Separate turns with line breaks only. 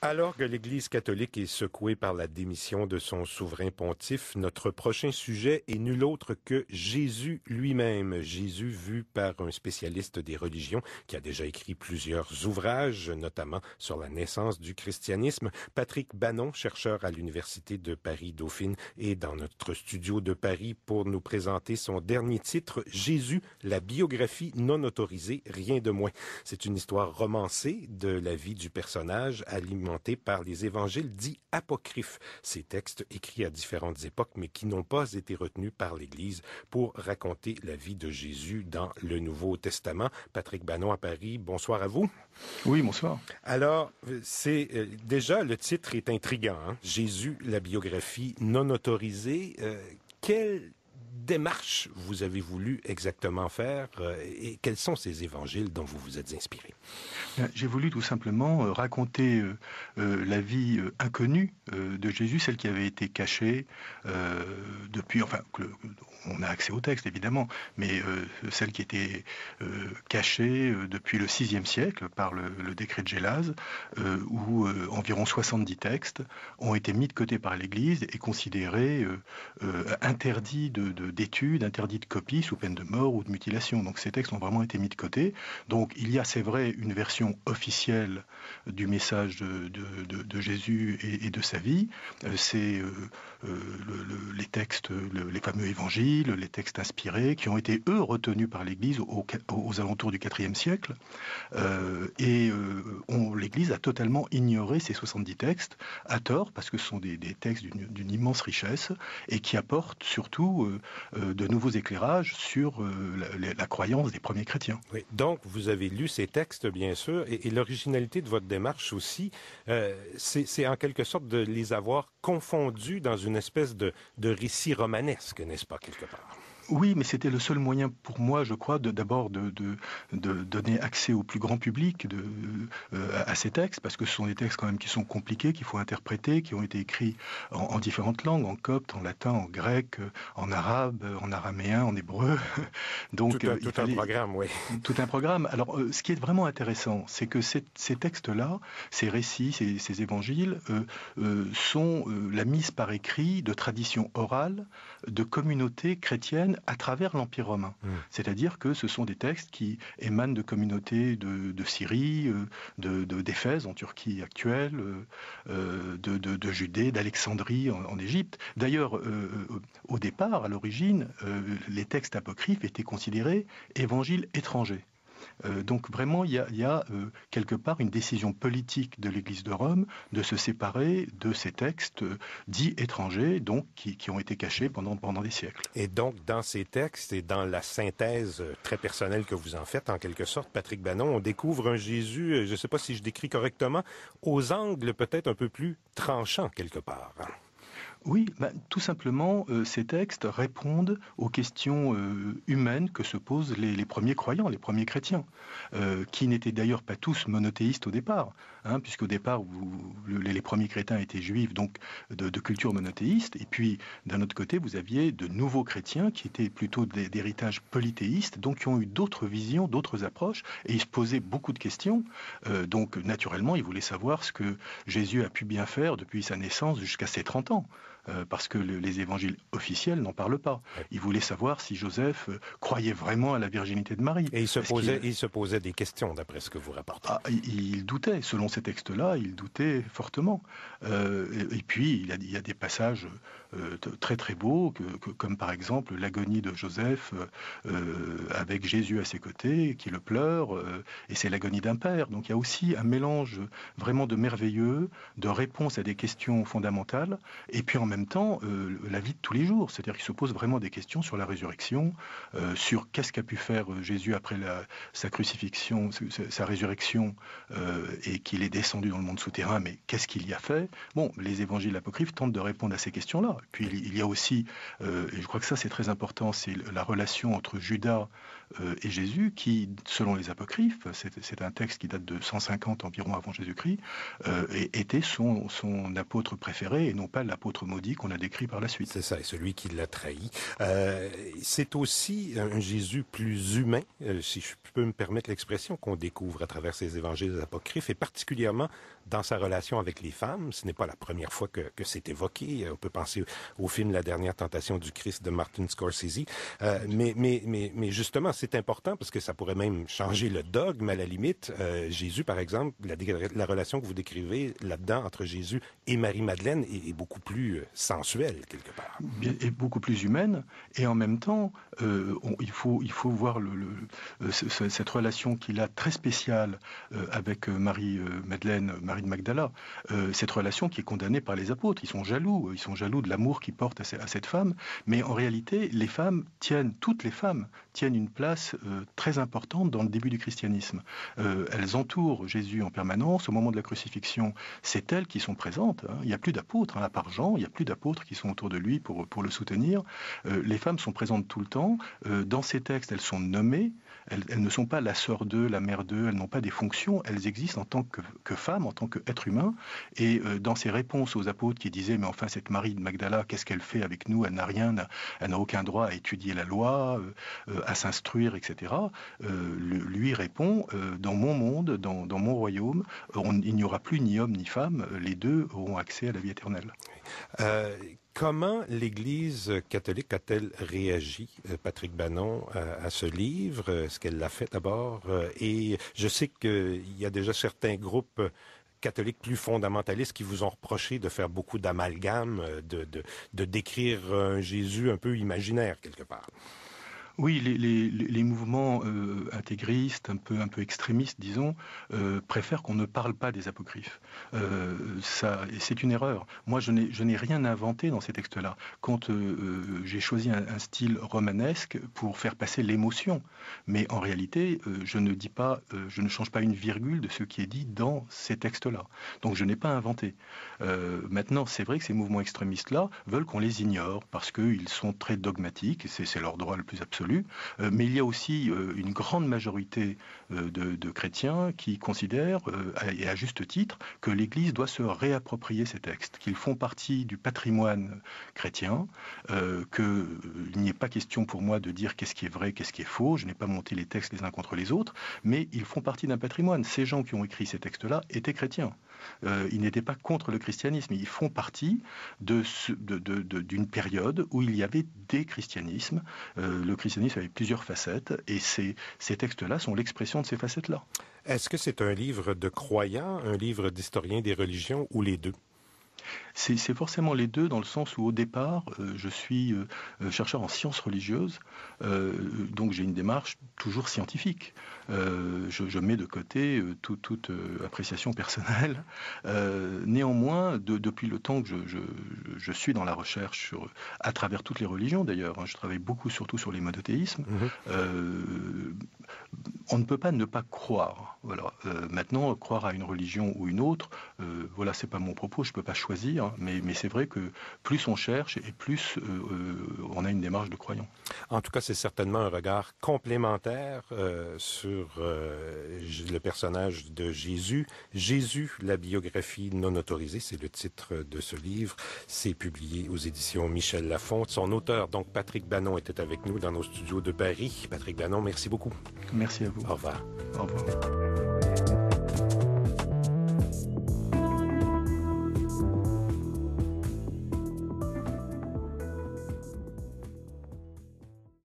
Alors que l'Église catholique est secouée par la démission de son souverain pontife, notre prochain sujet est nul autre que Jésus lui-même. Jésus vu par un spécialiste des religions qui a déjà écrit plusieurs ouvrages, notamment sur la naissance du christianisme. Patrick Bannon, chercheur à l'Université de Paris-Dauphine, est dans notre studio de Paris pour nous présenter son dernier titre, Jésus, la biographie non autorisée, rien de moins. C'est une histoire romancée de la vie du personnage alimentée par les évangiles dits apocryphes, ces textes écrits à différentes époques mais qui n'ont pas été retenus par l'Église pour raconter la vie de Jésus dans le Nouveau Testament. Patrick Bannon à Paris, bonsoir à vous.
Oui, bonsoir.
Alors, déjà le titre est intriguant, hein? Jésus, la biographie non autorisée. Quelle démarche vous avez voulu exactement faire et quels sont ces évangiles dont vous vous êtes inspiré?
J'ai voulu tout simplement raconter la vie inconnue de Jésus, celle qui avait été cachée depuis, on a accès au texte évidemment, mais celle qui était cachée depuis le VIe siècle par le décret de Gélase, où environ 70 textes ont été mis de côté par l'Église et considérés interdits d'études, interdits de copie sous peine de mort ou de mutilation. Donc ces textes ont vraiment été mis de côté. Donc il y a, c'est vrai, une version officielle du message de Jésus et de sa vie. C'est les textes, les fameux évangiles, les textes inspirés, qui ont été, eux, retenus par l'Église aux alentours du IVe siècle. L'Église a totalement ignoré ces 70 textes, à tort, parce que ce sont des textes d'une immense richesse, et qui apportent surtout de nouveaux éclairages sur la croyance des premiers chrétiens.
Oui, donc vous avez lu ces textes, bien sûr, et l'originalité de votre démarche aussi, c'est en quelque sorte de les avoir confondus dans une espèce de récit romanesque, n'est-ce pas, quelque part?
Oui, mais c'était le seul moyen pour moi, je crois, d'abord de donner accès au plus grand public à ces textes, parce que ce sont des textes quand même qui sont compliqués, qu'il faut interpréter, qui ont été écrits en différentes langues, en copte, en latin, en grec, en arabe, en araméen, en hébreu. Donc
tout un programme, oui.
Tout un programme. Alors, ce qui est vraiment intéressant, c'est que ces textes-là, ces récits, ces évangiles, sont la mise par écrit de traditions orales de communautés chrétiennes à travers l'Empire romain. C'est-à-dire que ce sont des textes qui émanent de communautés de Syrie, d'Éphèse en Turquie actuelle, de Judée, d'Alexandrie en Égypte. D'ailleurs, au départ, à l'origine, les textes apocryphes étaient considérés évangiles étrangers. Donc vraiment, il y a quelque part une décision politique de l'Église de Rome de se séparer de ces textes dits étrangers, donc qui ont été cachés pendant des siècles.
Et donc, dans ces textes et dans la synthèse très personnelle que vous en faites, en quelque sorte, Patrick Bannon, on découvre un Jésus, je ne sais pas si je décris correctement, aux angles peut-être un peu plus tranchants quelque part.
Oui, tout simplement, ces textes répondent aux questions humaines que se posent les premiers croyants, les premiers chrétiens, qui n'étaient d'ailleurs pas tous monothéistes au départ, puisqu'au départ, les premiers chrétiens étaient juifs, donc de culture monothéiste, et puis d'un autre côté, vous aviez de nouveaux chrétiens qui étaient plutôt d'héritage polythéiste, donc qui ont eu d'autres visions, d'autres approches, et ils se posaient beaucoup de questions. Donc naturellement, ils voulaient savoir ce que Jésus a pu bien faire depuis sa naissance jusqu'à ses 30 ans. Parce que les évangiles officiels n'en parlent pas. Il voulait savoir si Joseph croyait vraiment à la virginité de Marie.
Et il se posait des questions, d'après ce que vous rapportez.
Il doutait, selon ces textes-là, il doutait fortement. Et puis, il y a des passages très très beaux, comme par exemple l'agonie de Joseph avec Jésus à ses côtés, qui le pleure, et c'est l'agonie d'un père. Donc il y a aussi un mélange vraiment de merveilleux, de réponses à des questions fondamentales, et puis en même temps, la vie de tous les jours. C'est-à-dire qu'il se pose vraiment des questions sur la résurrection, sur qu'est-ce qu'a pu faire Jésus après sa crucifixion, sa résurrection, et qu'il est descendu dans le monde souterrain, mais qu'est-ce qu'il y a fait? Bon, les évangiles apocryphes tentent de répondre à ces questions-là. Puis il y a aussi, et je crois que ça c'est très important, c'est la relation entre Judas et Jésus, qui, selon les apocryphes, c'est un texte qui date de 150 environ avant Jésus-Christ, était son apôtre préféré, et non pas l'apôtre maudit maudit qu'on a décrit par la suite.
C'est ça, et celui qui l'a trahi. C'est aussi un Jésus plus humain, si je peux me permettre l'expression, qu'on découvre à travers ces évangiles apocryphes, et particulièrement dans sa relation avec les femmes. Ce n'est pas la première fois que c'est évoqué. On peut penser au film La dernière tentation du Christ de Martin Scorsese. Mais justement, c'est important parce que ça pourrait même changer le dogme à la limite. Jésus, par exemple, la relation que vous décrivez là-dedans entre Jésus et Marie-Madeleine est beaucoup plus sensuelle, quelque part.
Et beaucoup plus humaine. Et en même temps, il faut voir cette relation qu'il a très spéciale avec Marie-Madeleine, Marie de Magdala. Cette relation qui est condamnée par les apôtres. Ils sont jaloux de l'amour qu'ils portent à cette femme. Mais en réalité, toutes les femmes tiennent une place très importante dans le début du christianisme. Elles entourent Jésus en permanence. Au moment de la crucifixion, c'est elles qui sont présentes. Il n'y a plus d'apôtres, à part Jean, il n'y a plus d'apôtres qui sont autour de lui pour le soutenir. Les femmes sont présentes tout le temps. Dans ces textes, elles sont nommées. Elles ne sont pas la sœur d'eux, la mère d'eux, elles n'ont pas des fonctions, elles existent en tant que femmes, en tant qu'êtres humains. Et dans ses réponses aux apôtres qui disaient « Mais enfin, cette Marie de Magdala, qu'est-ce qu'elle fait avec nous? Elle n'a aucun droit à étudier la loi, à s'instruire, etc. » Lui répond « Dans mon monde, dans mon royaume, il n'y aura plus ni homme ni femme, les deux auront accès à la vie éternelle. »
Comment l'Église catholique a-t-elle réagi, Patrick Bannon, à ce livre? Est-ce qu'elle l'a fait d'abord? Et je sais qu'il y a déjà certains groupes catholiques plus fondamentalistes qui vous ont reproché de faire beaucoup d'amalgames, de décrire un Jésus un peu imaginaire, quelque part.
Oui, les mouvements intégristes, un peu extrémistes, disons, préfèrent qu'on ne parle pas des apocryphes. Et c'est une erreur. Moi, je n'ai rien inventé dans ces textes-là. Quand j'ai choisi un style romanesque pour faire passer l'émotion, mais en réalité, je ne change pas une virgule de ce qui est dit dans ces textes-là. Donc, je n'ai pas inventé. Maintenant, c'est vrai que ces mouvements extrémistes-là veulent qu'on les ignore parce qu'ils sont très dogmatiques, et c'est leur droit le plus absolu. Mais il y a aussi une grande majorité de chrétiens qui considèrent, et à juste titre, que l'Église doit se réapproprier ces textes, qu'ils font partie du patrimoine chrétien, qu'il n'y ait pas question pour moi de dire qu'est-ce qui est vrai, qu'est-ce qui est faux, je n'ai pas monté les textes les uns contre les autres, mais ils font partie d'un patrimoine. Ces gens qui ont écrit ces textes-là étaient chrétiens. Ils n'étaient pas contre le christianisme, ils font partie d'une période où il y avait des christianismes. Le christianisme avait plusieurs facettes et ces textes-là sont l'expression de ces facettes-là.
Est-ce que c'est un livre de croyants, un livre d'historiens des religions ou les deux?
C'est forcément les deux, dans le sens où au départ, je suis chercheur en sciences religieuses, donc j'ai une démarche toujours scientifique. Je mets de côté toute appréciation personnelle. Néanmoins, depuis le temps que je suis dans la recherche, à travers toutes les religions d'ailleurs, je travaille beaucoup surtout sur les monothéismes, on ne peut pas ne pas croire. Voilà. Maintenant, croire à une religion ou une autre, voilà, c'est pas mon propos, je peux pas choisir, mais c'est vrai que plus on cherche et plus on a une démarche de croyant.
En tout cas, c'est certainement un regard complémentaire sur le personnage de Jésus. Jésus, la biographie non autorisée, c'est le titre de ce livre. C'est publié aux éditions Michel Lafon. Son auteur, donc Patrick Bannon, était avec nous dans nos studios de Paris. Patrick Bannon, merci beaucoup.
Merci à vous.
Au revoir.
Au revoir.